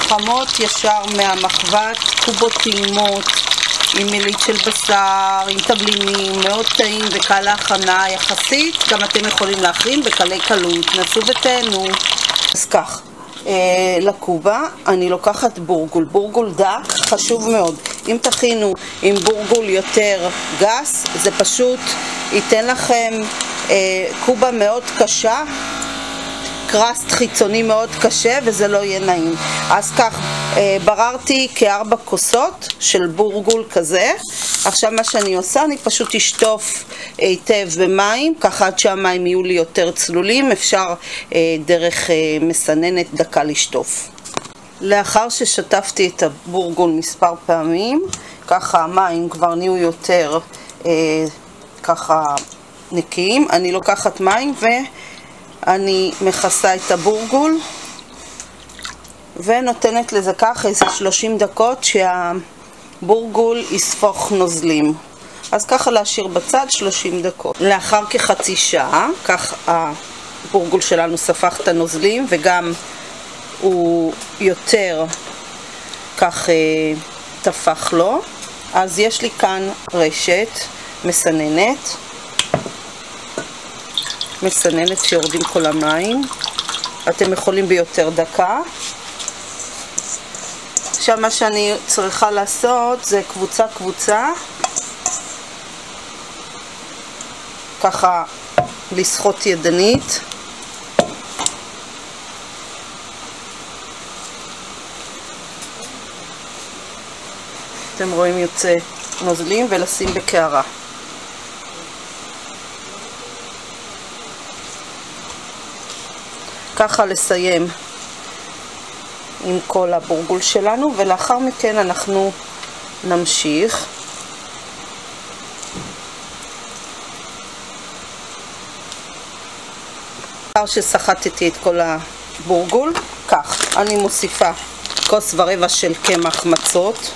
חמות ישר מהמחבת, קובות טעימות עם מילית של בשר, עם תבלינים, מאוד טעים וקל להכנה יחסית. גם אתם יכולים להכין בקלי קלות, נסו ותהנו. אז כך, לקובה אני לוקחת בורגול, בורגול דק, חשוב מאוד. אם תכינו עם בורגול יותר גס, זה פשוט ייתן לכם קובה מאוד קשה, קרסט חיצוני מאוד קשה, וזה לא יהיה נעים. אז כך, בררתי כ4 כוסות של בורגול כזה. עכשיו מה שאני עושה, אני פשוט אשטוף היטב במים, ככה עד שהמים יהיו לי יותר צלולים. אפשר דרך מסננת דקה לשטוף. לאחר ששטפתי את הבורגול מספר פעמים, ככה המים כבר נהיו יותר ככה נקיים. אני לוקחת מים ואני מכסה את הבורגול ונותנת לזה ככה איזה 30 דקות שהבורגול יספוך נוזלים. אז ככה להשאיר בצד 30 דקות. לאחר כחצי שעה, כך הבורגול שלנו ספח את הנוזלים וגם הוא יותר כך תפח לו. אז יש לי כאן רשת מסננת שיורדים כל המים. אתם יכולים ביותר דקה. עכשיו מה שאני צריכה לעשות זה קבוצה ככה לסחוט ידנית. אתם רואים יוצא נוזלים, ולשים בקערה. ככה לסיים עם כל הבורגול שלנו, ולאחר מכן אנחנו נמשיך. לאחר שסחטתי את כל הבורגול, כך אני מוסיפה 1.25 כוס של קמח מצות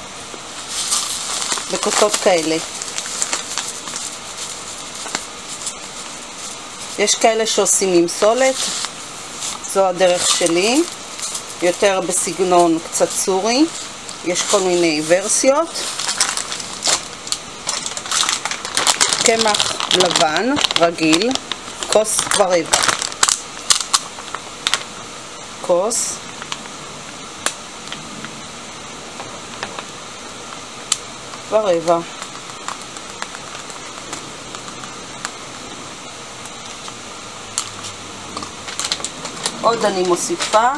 בכוסות כאלה. יש כאלה שעושים עם סולת, זו הדרך שלי, יותר בסגנון קצת סורי, יש כל מיני ורסיות. קמח לבן רגיל, 1.25 כוס. ורבע. עוד אני מוסיפה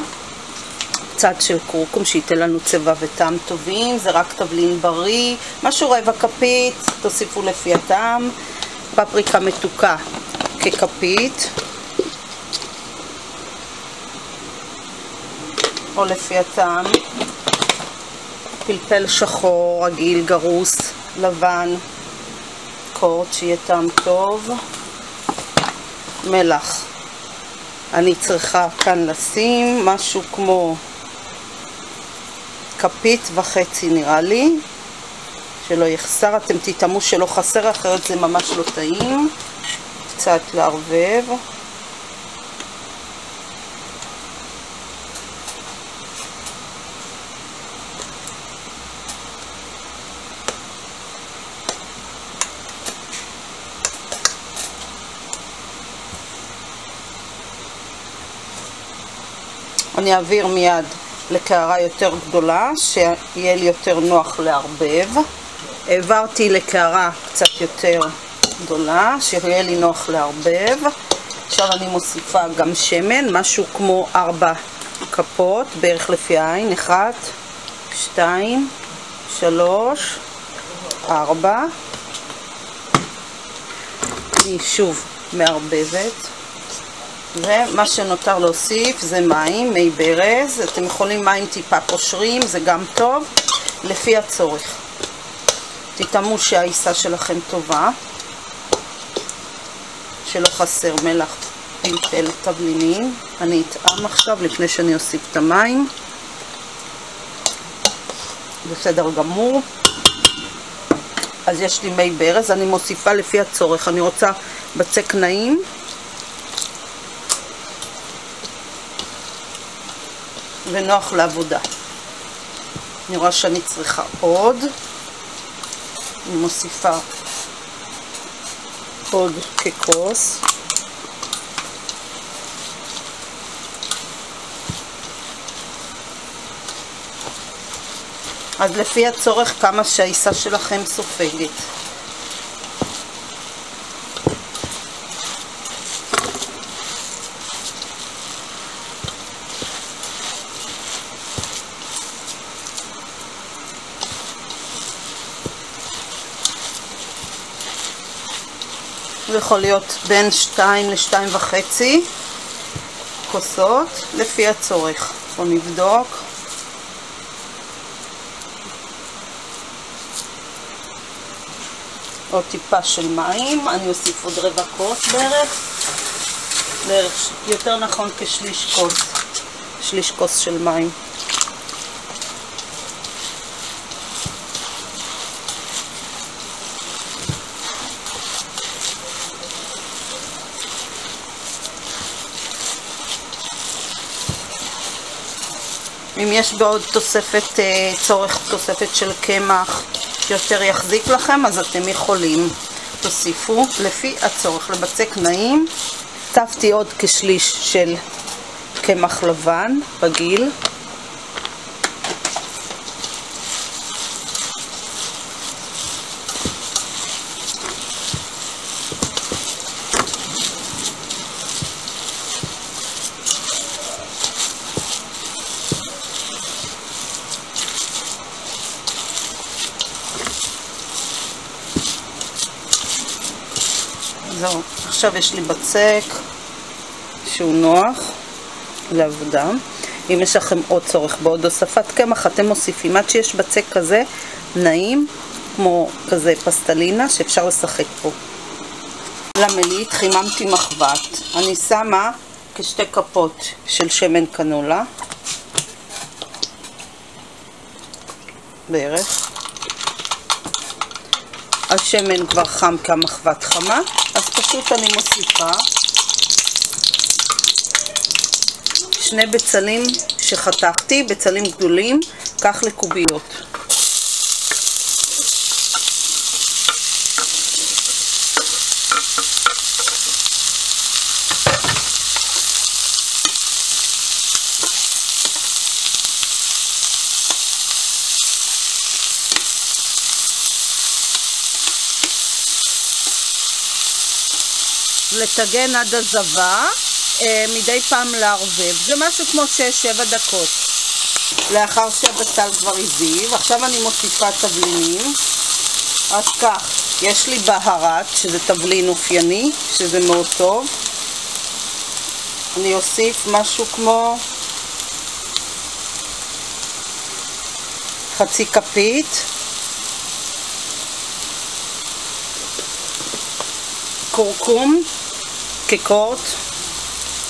קצת של קורקום שייתן לנו צבע וטעם טובים. זה רק תבלין בריא, משהו רבע כפית, תוסיפו לפי הטעם. פפריקה מתוקה ככפית או לפי הטעם. פלפל שחור, רגיל, גרוס, לבן, קורט שיהיה טעם טוב. מלח. אני צריכה כאן לשים משהו כמו 1.5 כפית נראה לי, שלא יחסר. אתם תתאמו שלא חסר, אחרת זה ממש לא טעים. קצת לערבב. אני אעביר מיד לקערה יותר גדולה, שיהיה לי יותר נוח לערבב. העברתי לקערה קצת יותר גדולה, שיהיה לי נוח לערבב. עכשיו אני מוסיפה גם שמן, משהו כמו 4 כפות, בערך לפי העין. 1, 2, 3, 4. אני שוב מערבבת. ומה שנותר להוסיף זה מים, מי ברז. אתם יכולים מים טיפה קושרים, זה גם טוב, לפי הצורך. תתאמו שהעיסה שלכם טובה, שלא חסר מלח, פלפל, תבלינים. אני אטעם עכשיו לפני שאני אוסיף את המים. בסדר גמור. אז יש לי מי ברז, אני מוסיפה לפי הצורך. אני רוצה בצק נעים. ונוח לעבודה. אני רואה שאני צריכה עוד. אני מוסיפה עוד ככוס. אז לפי הצורך כמה שהעיסה שלכם סופגת. זה יכול להיות בין 2 ל-2.5 כוסות, לפי הצורך. בואו נבדוק. עוד טיפה של מים, אני אוסיף עוד רבע כוס בערך, יותר נכון כשליש כוס, שליש כוס של מים. אם יש בעוד תוספת, צורך תוספת של קמח שיותר יחזיק לכם, אז אתם יכולים, תוסיפו לפי הצורך. לבצק נעים, צפתי עוד כשליש של קמח לבן רגיל. זהו, עכשיו יש לי בצק שהוא נוח לעבודה. אם יש לכם עוד צורך בעוד הוספת קמח, אתם מוסיפים עד שיש בצק כזה נעים, כמו כזה פסטלינה שאפשר לשחק פה. למלית חיממתי מחבת. אני שמה כשתי כפות של שמן קנולה בערך. השמן כבר חם כי המחבת חמה, אז פשוט אני מוסיפה 2 בצלים שחתכתי, בצלים גדולים, כך לקוביות. לטגן עד הזבה, מדי פעם לערבב. זה משהו כמו 6-7 דקות. לאחר שהבצל כבר הזיב, עכשיו אני מוסיפה תבלינים. אז כך, יש לי בהרת, שזה תבלין אופייני, שזה מאוד טוב. אני אוסיף משהו כמו חצי כפית. קורקום כקורט,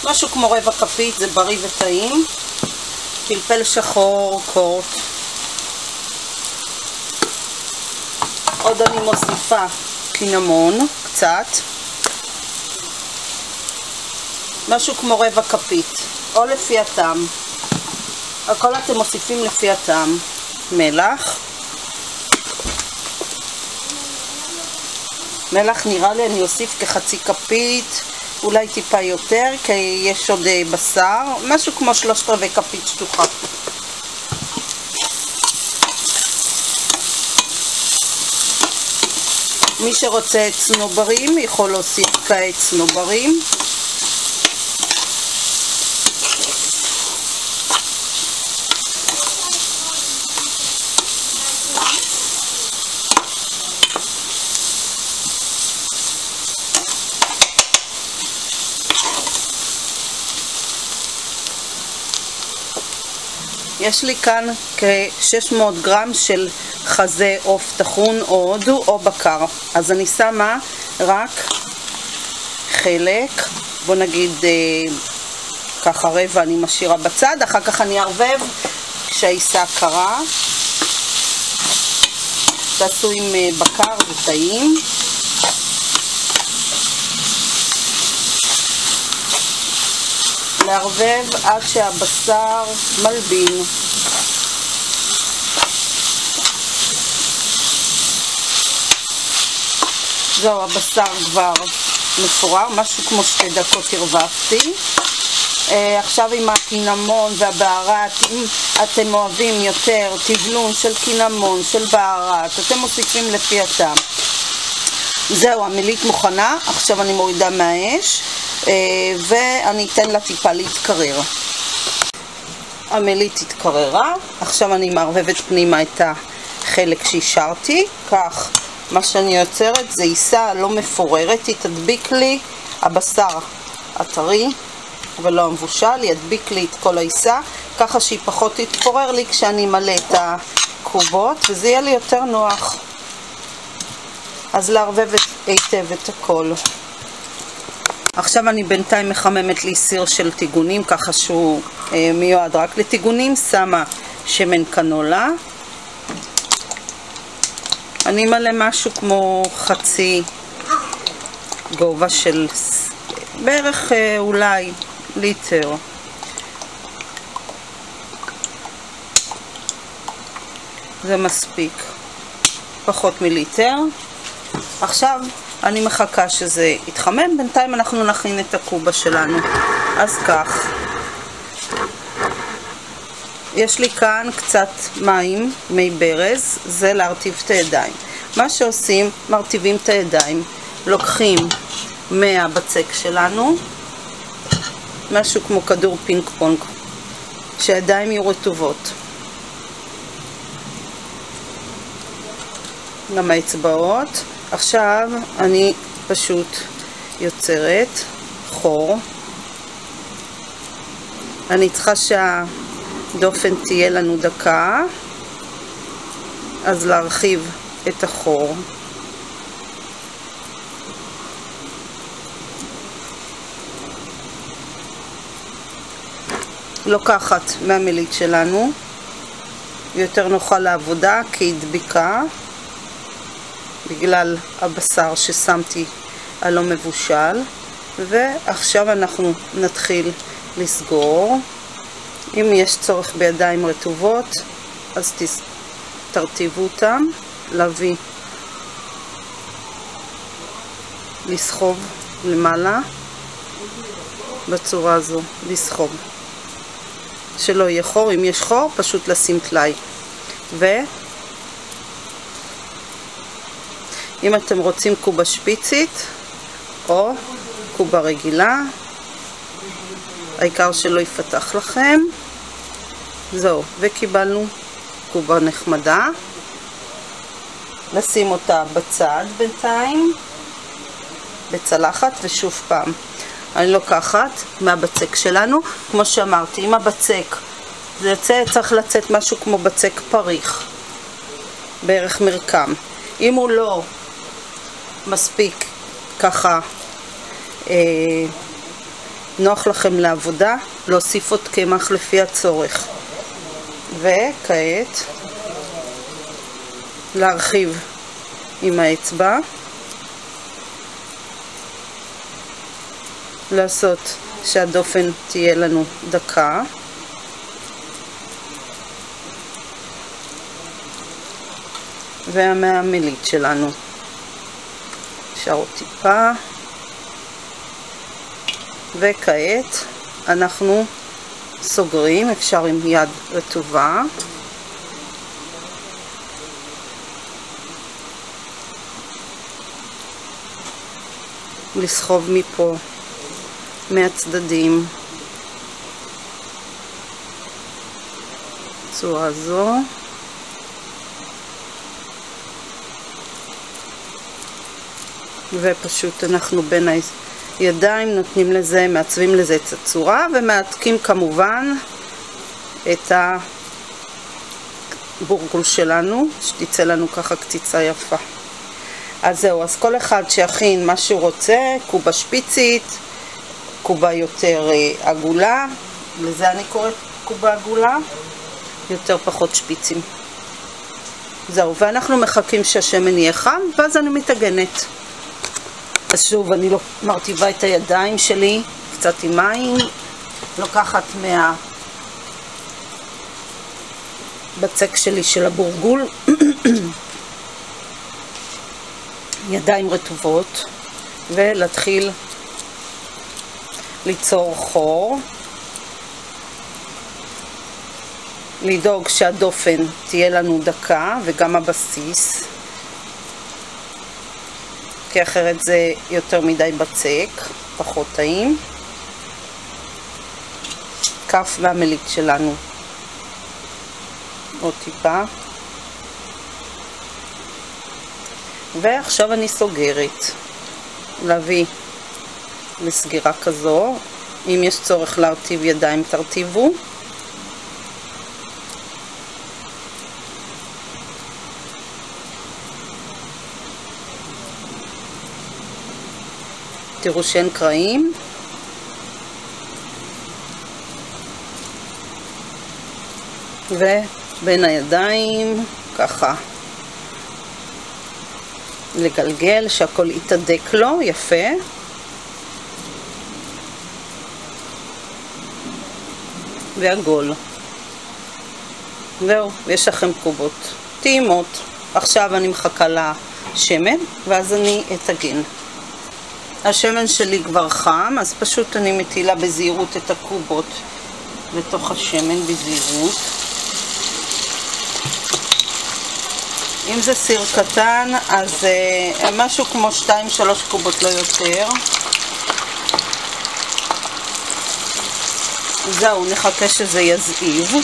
משהו כמו רבע כפית, זה בריא וטעים. פלפל שחור, קורט. עוד אני מוסיפה קינמון, קצת. משהו כמו רבע כפית, או לפי הטעם. הכל אתם מוסיפים לפי הטעם. מלח. מלח נראה לי אני אוסיף כחצי כפית, אולי טיפה יותר, כי יש עוד בשר, משהו כמו 3/4 כפית שטוחה. מי שרוצה צנוברים יכול להוסיף כעת צנוברים. יש לי כאן כ-600 גרם של חזה עוף טחון או הודו או בקר. אז אני שמה רק חלק, בוא נגיד ככה רבע אני משאירה בצד, אחר כך אני אערבב כשהעיסה קרה. תעשו עם בקר וטעים. לערבב עד שהבשר מלבין. זהו, הבשר כבר מפורר, משהו כמו 2 דקות הרווחתי. עכשיו עם הקינמון והבהרת, אם אתם אוהבים יותר טבלון של קינמון, של בהרת, אתם מוסיפים לפי הטעם. זהו, המילית מוכנה, עכשיו אני מורידה מהאש ואני אתן לה טיפה להתקרר. המילית התקררה, עכשיו אני מערבבת פנימה את החלק שהשארתי, כך מה שאני יוצרת זה עיסה לא מפוררת, היא תדביק לי, הבשר הטרי ולא המבושל, ידביק לי את כל העיסה, ככה שהיא פחות תתפורר לי כשאני מלא את הקובות, וזה יהיה לי יותר נוח. אז לערבב היטב את הכל. עכשיו אני בינתיים מחממת לי סיר של טיגונים, ככה שהוא מיועד רק לטיגונים, שמה שמן קנולה. אני מלא משהו כמו חצי גובה של בערך אולי ליטר. זה מספיק, פחות מליטר. עכשיו אני מחכה שזה יתחמם, בינתיים אנחנו נכין את הקובה שלנו. אז כך, יש לי כאן קצת מים, מי ברז, זה להרטיב את הידיים. מה שעושים, מרטיבים את הידיים, לוקחים מהבצק שלנו, משהו כמו כדור פינג פונג, שהידיים יהיו רטובות. גם האצבעות. עכשיו אני פשוט יוצרת חור. אני צריכה שהדופן תהיה לנו דקה, אז להרחיב את החור. לוקחת מהמילית שלנו, יותר נוחה לעבודה כי היא דביקה בגלל הבשר ששמתי הלא מבושל, ועכשיו אנחנו נתחיל לסגור. אם יש צורך בידיים רטובות אז תרטיבו אותם, להביא, לסחוב למעלה בצורה הזו, לסחוב שלא יהיה חור. אם יש חור פשוט לשים טלאי. אם אתם רוצים קובה שפיצית או קובה רגילה, העיקר שלא יפתח לכם. זהו, וקיבלנו קובה נחמדה. נשים אותה בצד בינתיים בצלחת, ושוב פעם אני לוקחת מהבצק שלנו, כמו שאמרתי, אם הבצק זה יוצא, צריך לצאת משהו כמו בצק פריך, בערך מרקם. אם הוא לא מספיק ככה נוח לכם לעבודה, להוסיף עוד קמח לפי הצורך. וכעת להרחיב עם האצבע, לעשות שהדופן תהיה לנו דקה, והמילית שלנו נשאר עוד טיפה. וכעת אנחנו סוגרים, אפשר עם יד רטובה, לסחוב מפה מהצדדים בצורה זו, ופשוט אנחנו בין הידיים נותנים לזה, מעצבים לזה את הצורה, ומעתקים כמובן את הבורגול שלנו, שתצא לנו ככה קציצה יפה. אז זהו, אז כל אחד שיכין מה שהוא רוצה, קובה שפיצית, קובה יותר עגולה, לזה אני קוראת קובה עגולה, יותר פחות שפיצים. זהו, ואנחנו מחכים שהשמן יהיה חם, ואז אני מתאגנת. אז שוב, אני לא מרטיבה את הידיים שלי, קצת עם מים, לוקחת מהבצק שלי של הבורגול, ידיים רטובות ולהתחיל ליצור חור. לדאוג שהדופן תהיה לנו דקה וגם הבסיס, כי אחרת זה יותר מדי בצק, פחות טעים. כף והמליט שלנו עוד טיפה, ועכשיו אני סוגרת. להביא לסגירה כזו. אם יש צורך להרטיב ידיים תרטיבו. תראו שאין קרעים. ובין הידיים ככה לגלגל שהכל יתהדק לו יפה. ועגול. זהו, יש לכם קובות טעימות. עכשיו אני מחכה לשמן ואז אני אטגן. השמן שלי כבר חם, אז פשוט אני מטילה בזהירות את הקובות לתוך השמן בזהירות. אם זה סיר קטן, אז משהו כמו 2-3 קובות, לא יותר. זהו, נחכה שזה יזעיב.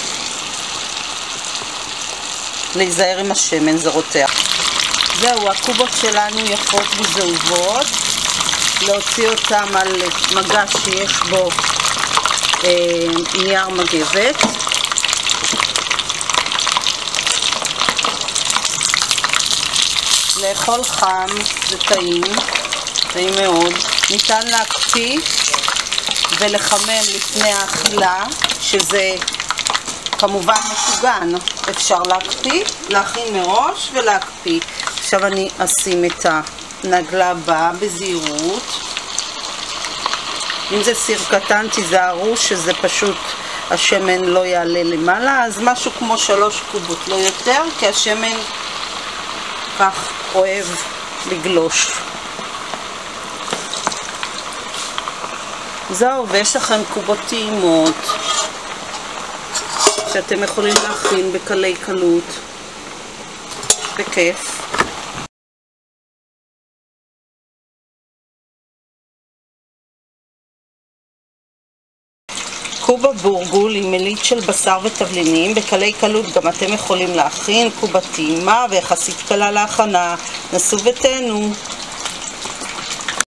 להיזהר עם השמן, זה רותח. זהו, הקובות שלנו יפות וזהובות. להוציא אותם על מגש שיש בו נייר מגבת. לאכול חם זה טעים, טעים מאוד. ניתן להקפיא ולחמם לפני האכילה, שזה כמובן מטוגן. אפשר להקפיא, להכין מראש ולהקפיא. עכשיו אני אשים את הנגלה הבאה בזהירות. אם זה סיר קטן תיזהרו שזה פשוט השמן לא יעלה למעלה, אז משהו כמו 3 קובות, לא יותר, כי השמן כך אוהב לגלוש. זהו, ויש לכם קובות טעימות שאתם יכולים להכין בקלי קלות, בכיף. קובה בורגול עם מליט של בשר ותבלינים, בקלי קלות גם אתם יכולים להכין. קובה טעימה ויחסית קלה להכנה. נסו ותהנו.